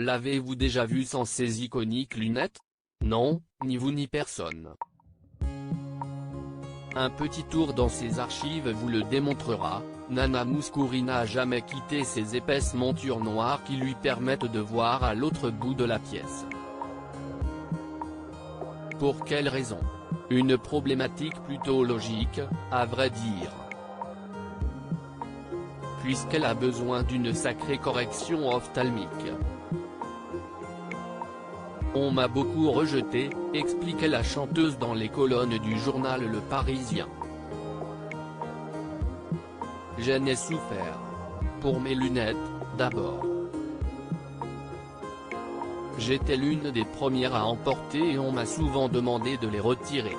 L'avez-vous déjà vu sans ces iconiques lunettes? Non, ni vous ni personne. Un petit tour dans ses archives vous le démontrera, Nana Mouskouri n'a jamais quitté ses épaisses montures noires qui lui permettent de voir à l'autre bout de la pièce. Pour quelle raison? Une problématique plutôt logique, à vrai dire. Puisqu'elle a besoin d'une sacrée correction ophtalmique. On m'a beaucoup rejeté, expliquait la chanteuse dans les colonnes du journal Le Parisien. J'en ai souffert. Pour mes lunettes, d'abord. J'étais l'une des premières à en porter et on m'a souvent demandé de les retirer.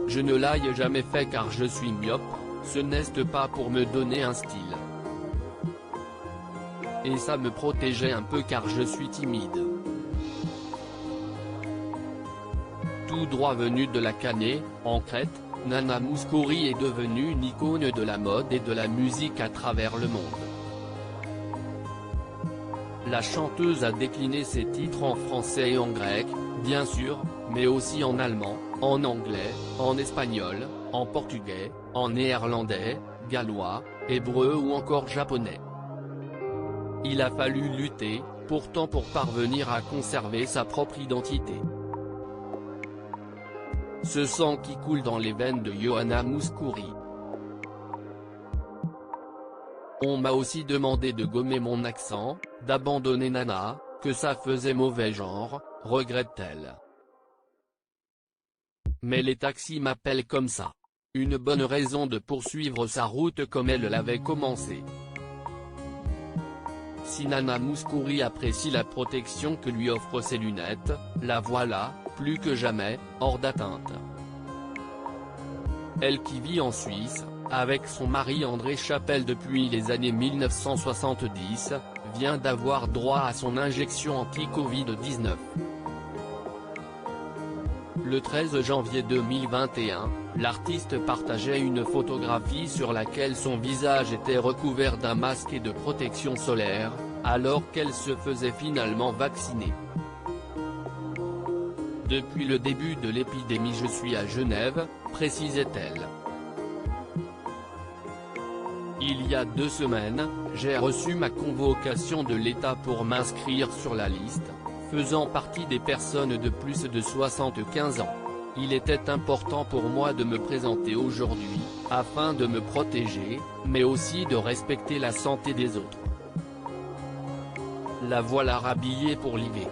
Je ne l'ai jamais fait car je suis myope, ce n'est pas pour me donner un style. Et ça me protégeait un peu car je suis timide. Tout droit venu de la Canée, en Crète, Nana Mouskouri est devenue une icône de la mode et de la musique à travers le monde. La chanteuse a décliné ses titres en français et en grec, bien sûr, mais aussi en allemand, en anglais, en espagnol, en portugais, en néerlandais, gallois, hébreu ou encore japonais. Il a fallu lutter, pourtant pour parvenir à conserver sa propre identité. Ce sang qui coule dans les veines de Johanna Mouskouri. On m'a aussi demandé de gommer mon accent, d'abandonner Nana, que ça faisait mauvais genre, regrette-t-elle. Mais les taxis m'appellent comme ça. Une bonne raison de poursuivre sa route comme elle l'avait commencé. Si Nana Mouskouri apprécie la protection que lui offrent ses lunettes, la voilà, plus que jamais, hors d'atteinte. Elle qui vit en Suisse, avec son mari André Chapelle depuis les années 1970, vient d'avoir droit à son injection anti-Covid-19. Le 13 janvier 2021, l'artiste partageait une photographie sur laquelle son visage était recouvert d'un masque et de protection solaire, alors qu'elle se faisait finalement vacciner. Depuis le début de l'épidémie je suis à Genève, précisait-elle. Il y a 2 semaines, j'ai reçu ma convocation de l'État pour m'inscrire sur la liste, faisant partie des personnes de plus de 75 ans. Il était important pour moi de me présenter aujourd'hui, afin de me protéger, mais aussi de respecter la santé des autres. La voilà rhabillée pour l'IV.